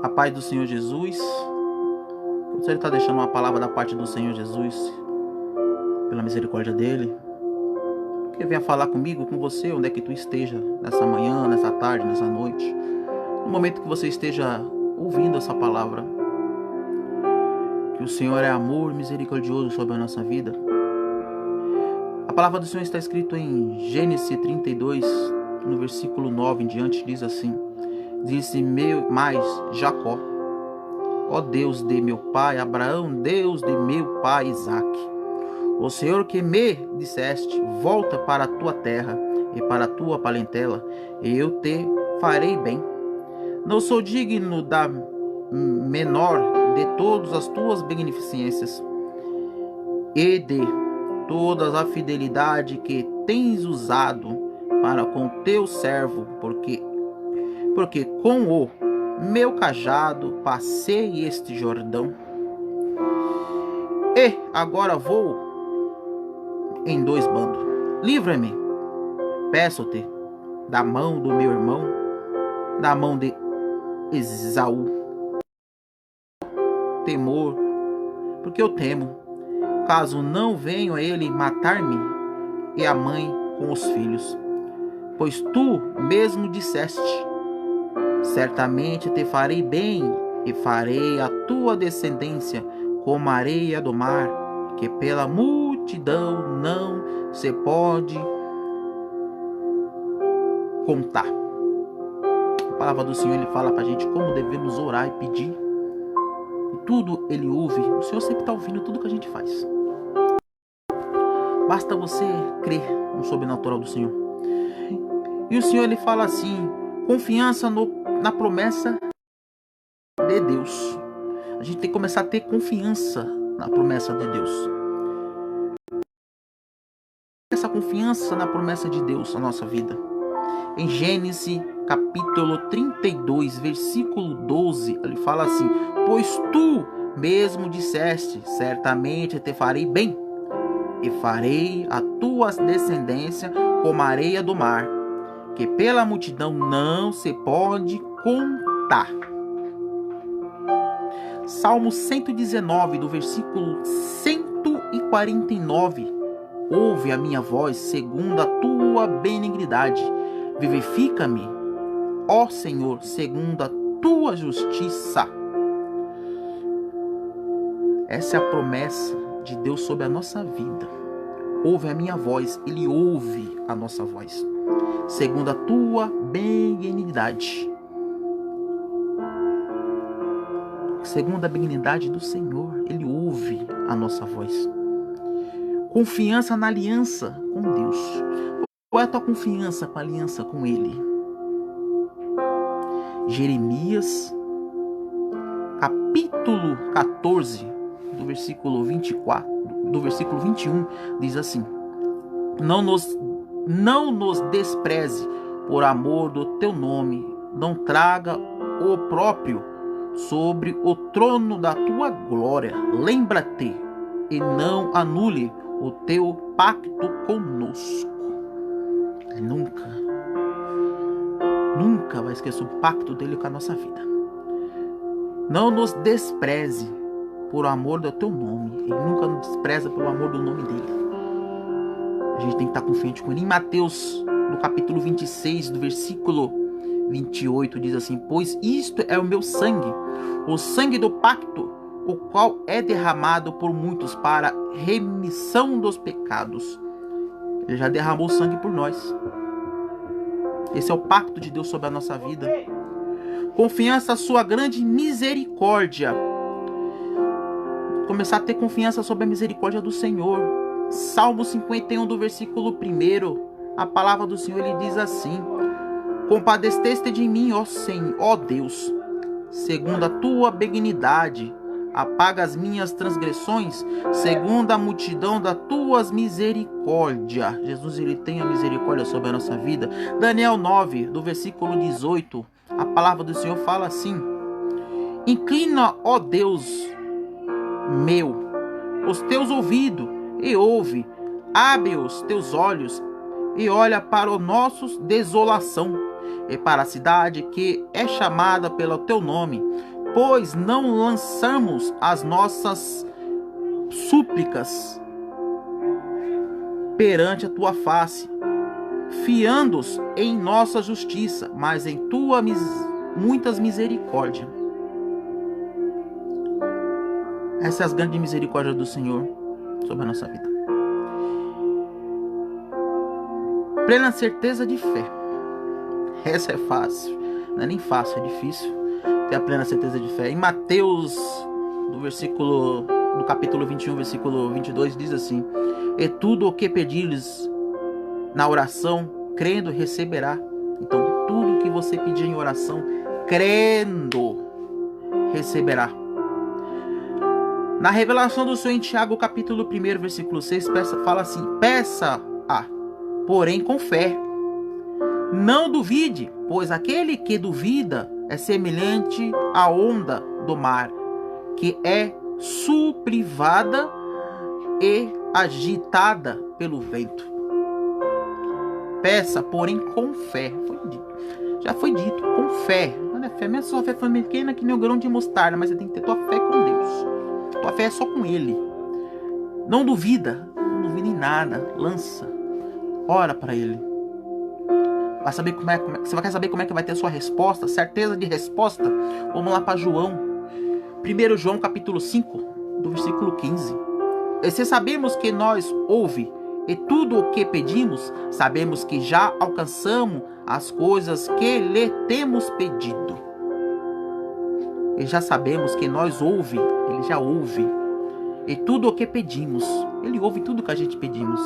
A paz do Senhor Jesus. Você está deixando uma palavra da parte do Senhor Jesus, pela misericórdia dele, que venha falar comigo, com você, onde é que tu esteja, nessa manhã, nessa tarde, nessa noite, no momento que você esteja ouvindo essa palavra. Que o Senhor é amor misericordioso sobre a nossa vida. A palavra do Senhor está escrita em Gênesis 32, no versículo 9 em diante, diz assim: disse mais Jacó: ó Deus de meu pai Abraão, Deus de meu pai Isaque, o Senhor que me disseste, volta para a tua terra e para a tua parentela, e eu te farei bem. Não sou digno da menor de todas as tuas beneficências e de toda a fidelidade que tens usado para com teu servo, porque com o meu cajado passei este Jordão, e agora vou em dois bandos. Livra-me, peço-te, da mão do meu irmão, da mão de Esaú. Temor, porque eu temo, caso não venha ele matar-me e a mãe com os filhos. Pois tu mesmo disseste: certamente te farei bem e farei a tua descendência como a areia do mar, que pela multidão não se pode contar. A palavra do Senhor, ele fala pra gente como devemos orar e pedir. E tudo ele ouve. O Senhor sempre está ouvindo tudo que a gente faz. Basta você crer no sobrenatural do Senhor. E o Senhor, ele fala assim: confiança na promessa de Deus. A gente tem que começar a ter confiança na promessa de Deus. Essa confiança na promessa de Deus na nossa vida. Em Gênesis capítulo 32, versículo 12, ele fala assim: pois tu mesmo disseste, certamente te farei bem, e farei a tua descendência como a areia do mar, que pela multidão não se pode contar. Salmo 119, do versículo 149. Ouve a minha voz segundo a tua benignidade. Vivifica-me, ó Senhor, segundo a tua justiça. Essa é a promessa de Deus sobre a nossa vida. Ouve a minha voz, ele ouve a nossa voz, segundo a tua benignidade. Segundo a benignidade do Senhor, ele ouve a nossa voz. Confiança na aliança com Deus. Qual é a tua confiança com a aliança com ele? Jeremias capítulo 14, do versículo 24, do versículo 21, diz assim: não nos despreze por amor do teu nome, não traga o próprio sobre o trono da tua glória. Lembra-te e não anule o teu pacto conosco. Ele nunca vai esquecer o pacto dele com a nossa vida. Não nos despreze por amor do teu nome. Ele nunca nos despreza pelo amor do nome dele. A gente tem que estar confiante com ele. Em Mateus, no capítulo 26, do versículo 28, diz assim: pois isto é o meu sangue, o sangue do pacto, o qual é derramado por muitos para remissão dos pecados. Ele já derramou sangue por nós. Esse é o pacto de Deus sobre a nossa vida. Confiança, a sua grande misericórdia. Começar a ter confiança sobre a misericórdia do Senhor. Salmo 51, do versículo 1, a palavra do Senhor, ele diz assim: compadeceste de mim, ó Senhor, ó Deus, segundo a tua benignidade, apaga as minhas transgressões, segundo a multidão das tuas misericórdias. Jesus, ele tem a misericórdia sobre a nossa vida. Daniel 9, do versículo 18, a palavra do Senhor fala assim: inclina, ó Deus meu, os teus ouvidos e ouve, abre os teus olhos e olha para a nossa desolação e para a cidade que é chamada pelo teu nome. pois não lançamos as nossas súplicas perante a tua face, fiando-os em nossa justiça, mas em tua muitas misericórdia. Essa é as grandes misericórdias do Senhor sobre a nossa vida. Plena certeza de fé. Essa é fácil. Não é nem fácil, é difícil ter a plena certeza de fé. Em Mateus, do capítulo 21, versículo 22, diz assim: e tudo o que pedires na oração, crendo, receberá. Então, tudo que você pedir em oração, crendo, receberá. Na revelação do Senhor em Tiago, capítulo 1, versículo 6, fala assim: peça, porém com fé. Não duvide, pois aquele que duvida é semelhante à onda do mar, que é suprivada e agitada pelo vento. Peça, porém com fé. Já foi dito, com fé. Não é fé, minha sua fé foi pequena que nem o grão de mostarda, mas você tem que ter tua fé com Deus. Tua fé é só com Ele. Não duvida em nada. Lança, ora para Ele. Vai saber você vai querer saber como é que vai ter a sua resposta? Certeza de resposta? Vamos lá para João. 1 João capítulo 5, do versículo 15. E se sabemos que nós ouve e tudo o que pedimos, sabemos que já alcançamos as coisas que lhe temos pedido. E já sabemos que nós ouve, Ele já ouve. E tudo o que pedimos, Ele ouve tudo que a gente pedimos.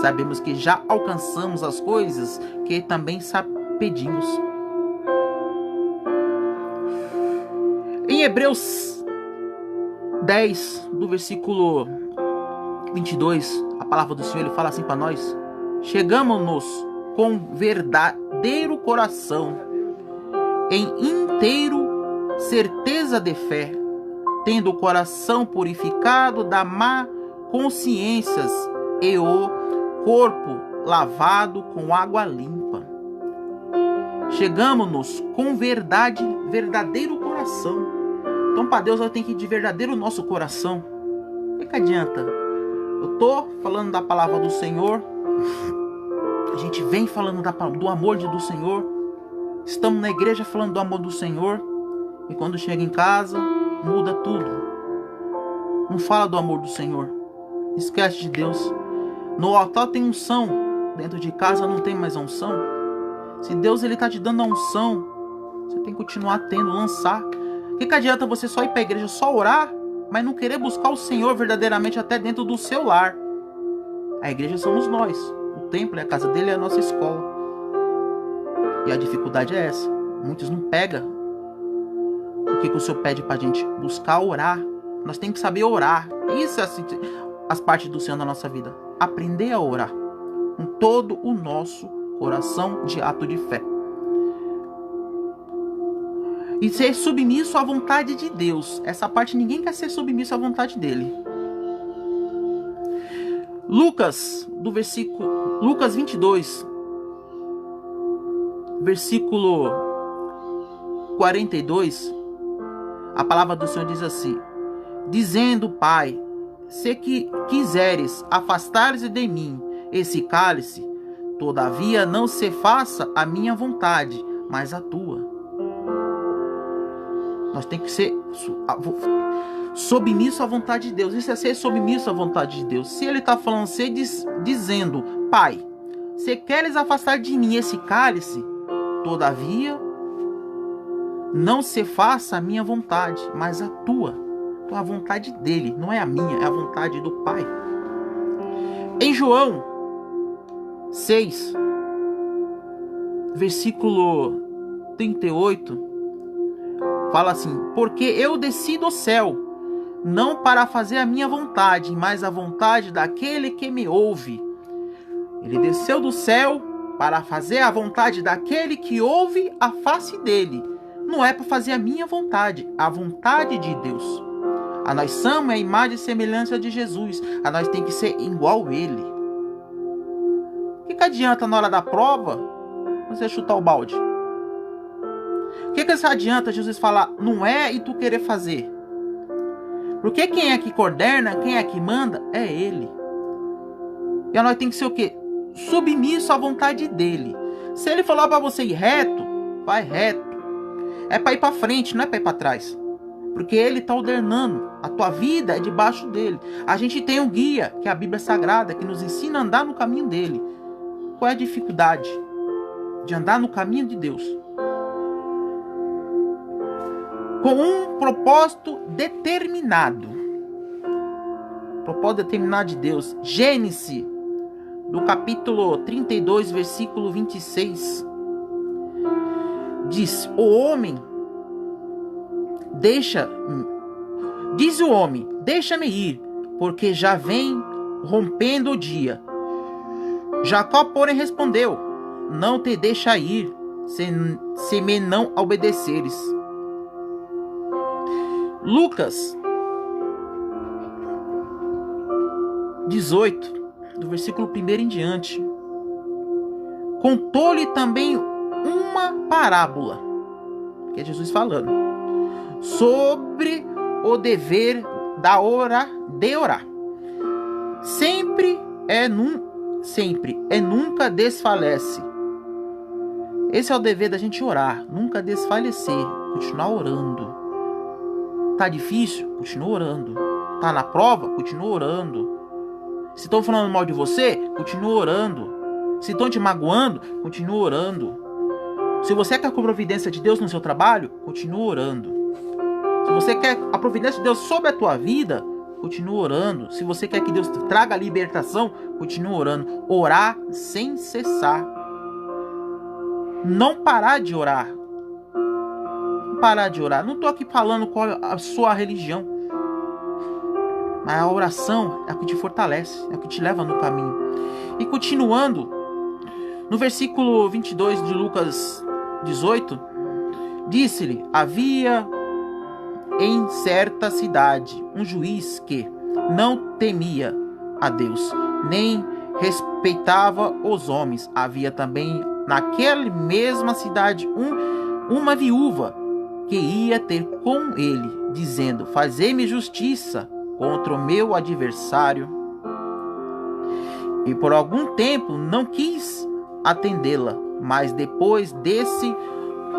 Sabemos que já alcançamos as coisas que também pedimos. Em Hebreus 10, do versículo 22, a palavra do Senhor, Ele fala assim para nós: chegamos-nos com verdadeiro coração, em inteiro certeza de fé, tendo o coração purificado da má consciências e o corpo lavado com água limpa. Chegamos-nos com verdadeiro coração. Então, para Deus, tem que ir de verdadeiro nosso coração. O que adianta? Eu tô falando da palavra do Senhor, a gente vem falando do amor do Senhor, estamos na igreja falando do amor do Senhor, e quando chega em casa, muda tudo. Não fala do amor do Senhor, esquece de Deus. No altar tem unção, dentro de casa não tem mais unção. Se Deus está te dando a unção, você tem que continuar tendo, lançar. O que adianta você só ir para a igreja, só orar, mas não querer buscar o Senhor verdadeiramente até dentro do seu lar? A igreja somos nós, o templo é a casa dele, é a nossa escola. E a dificuldade é essa, muitos não pegam o que o Senhor pede para a gente buscar, orar. Nós temos que saber orar. Isso é assim, as partes do Senhor na nossa vida. Aprender a orar com todo o nosso coração de ato de fé. E ser submisso à vontade de Deus. Essa parte ninguém quer ser submisso à vontade dele. Lucas 22, versículo 42, a palavra do Senhor diz assim: dizendo: Pai, se que quiseres afastar-se de mim esse cálice, todavia não se faça a minha vontade, mas a tua. Nós temos que ser submisso à vontade de Deus. Isso é ser submisso à vontade de Deus. Se Ele está falando, dizendo: Pai, se queres afastar de mim esse cálice, todavia não se faça a minha vontade, mas a tua. Então a vontade dele, não é a minha, é a vontade do Pai. Em João 6, versículo 38, fala assim: porque eu desci do céu, não para fazer a minha vontade, mas a vontade daquele que me ouve. Ele desceu do céu para fazer a vontade daquele que ouve a face dele. Não é para fazer a minha vontade, a vontade de Deus. A nós somos a imagem e semelhança de Jesus. A nós tem que ser igual a Ele. O que adianta na hora da prova você chutar o balde? O que isso adianta Jesus falar não é e tu querer fazer? Porque quem é que coordena, quem é que manda, é Ele. E nós tem que ser o quê? Submisso à vontade dele. Se ele falar para você ir reto, vai reto. É para ir para frente, não é para ir para trás. Porque ele está ordenando. A tua vida é debaixo dele. A gente tem um guia, que é a Bíblia Sagrada, que nos ensina a andar no caminho dele. Qual é a dificuldade de andar no caminho de Deus? Com um propósito determinado. Propósito determinado de Deus. Gênesis, do capítulo 32, versículo 26. Diz o homem, deixa-me ir, porque já vem rompendo o dia. Jacó, porém, respondeu, não te deixa ir, se me não obedeceres. Lucas 18, do versículo 1 em diante. Contou-lhe também uma parábola, que é Jesus falando, sobre o dever de orar. Sempre nunca desfalece. Esse é o dever da gente orar, nunca desfalecer, continuar orando. Tá difícil? Continua orando. Tá na prova? Continua orando. Se estão falando mal de você, continua orando. Se estão te magoando, continua orando. Se você quer a providência de Deus no seu trabalho, continua orando. Se você quer a providência de Deus sobre a tua vida, continua orando. Se você quer que Deus traga a libertação, continua orando. Orar sem cessar. Não parar de orar. Não parar de orar. Não estou aqui falando qual é a sua religião. Mas a oração é o que te fortalece, é o que te leva no caminho. E continuando, no versículo 22 de Lucas 18, disse-lhe, havia em certa cidade um juiz que não temia a Deus, nem respeitava os homens. Havia também naquela mesma cidade uma viúva que ia ter com ele, dizendo, fazei-me justiça contra o meu adversário. E por algum tempo não quis atendê-la, mas depois desse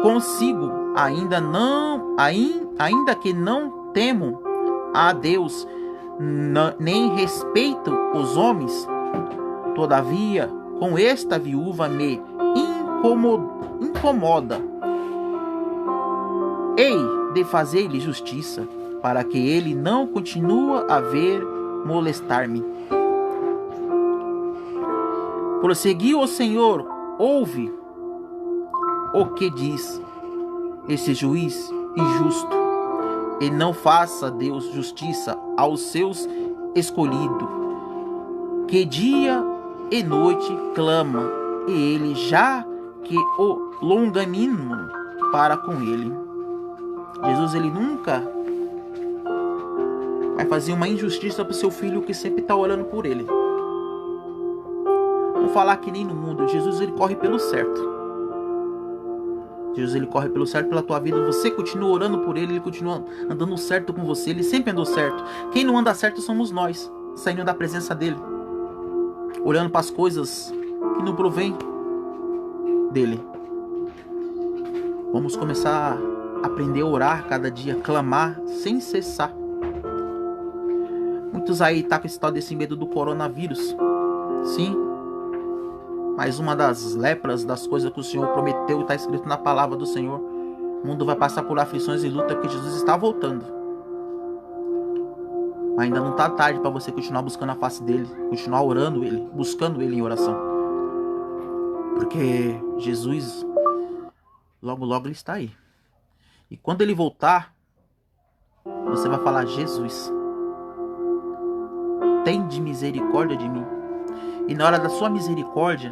consigo, ainda que não temo a Deus, nem respeito os homens, todavia com esta viúva me incomoda. Hei de fazer-lhe justiça, para que ele não continue a ver molestar-me. Prosseguiu o Senhor, ouve o que diz esse juiz injusto, e não faça Deus justiça aos seus escolhidos, que dia e noite clama, e ele já que o longanimo para com ele. Jesus, ele nunca vai fazer uma injustiça para o seu filho que sempre está orando por ele. Vamos falar que nem no mundo. Jesus, ele corre pelo certo. Jesus, ele corre pelo certo pela tua vida. Você continua orando por ele, ele continua andando certo com você. Ele sempre andou certo. Quem não anda certo somos nós, saindo da presença dele, olhando para as coisas que não provém dele. Vamos começar a aprender a orar cada dia, clamar sem cessar. Muitos aí tá com esse tal desse medo do coronavírus. Sim. Mas uma das lepras, das coisas que o Senhor prometeu, está escrito na palavra do Senhor. O mundo vai passar por aflições e luta, porque Jesus está voltando. Mas ainda não está tarde para você continuar buscando a face dele, continuar orando ele, buscando ele em oração. Porque Jesus, logo logo ele está aí. E quando ele voltar, você vai falar, Jesus, tem de misericórdia de mim. E na hora da sua misericórdia,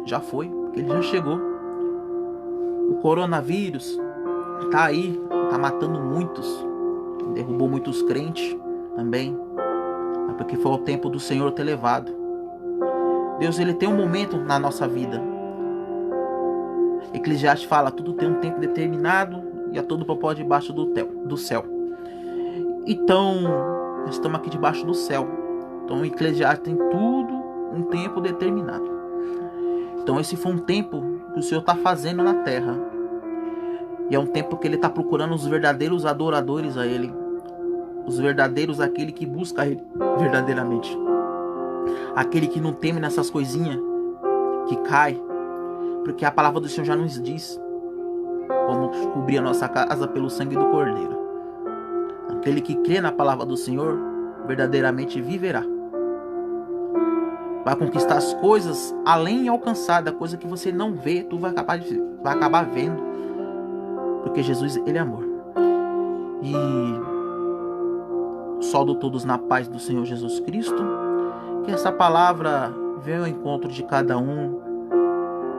já foi, porque ele já chegou. O coronavírus tá aí, tá matando muitos, derrubou muitos crentes também, porque foi o tempo do Senhor ter levado. Deus, ele tem um momento na nossa vida. Eclesiastes fala, tudo tem um tempo determinado e a todo propósito debaixo do céu. Então, nós estamos aqui debaixo do céu. Então, o Eclesiastes tem tudo um tempo determinado. Então, esse foi um tempo que o Senhor está fazendo na terra. E é um tempo que Ele está procurando os verdadeiros adoradores a Ele. Os verdadeiros, aquele que busca Ele verdadeiramente. Aquele que não teme nessas coisinhas que cai. Porque a palavra do Senhor já nos diz como cobrir a nossa casa pelo sangue do Cordeiro. Aquele que crê na palavra do Senhor verdadeiramente viverá. Vai conquistar as coisas além alcançar da coisa que você não vê, tu vai acabar vendo. Porque Jesus, Ele é amor. E saúdo todos na paz do Senhor Jesus Cristo. Que essa palavra venha ao encontro de cada um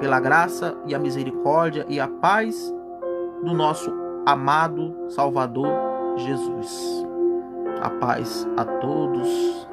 pela graça e a misericórdia e a paz do nosso amado Salvador Jesus. A paz a todos.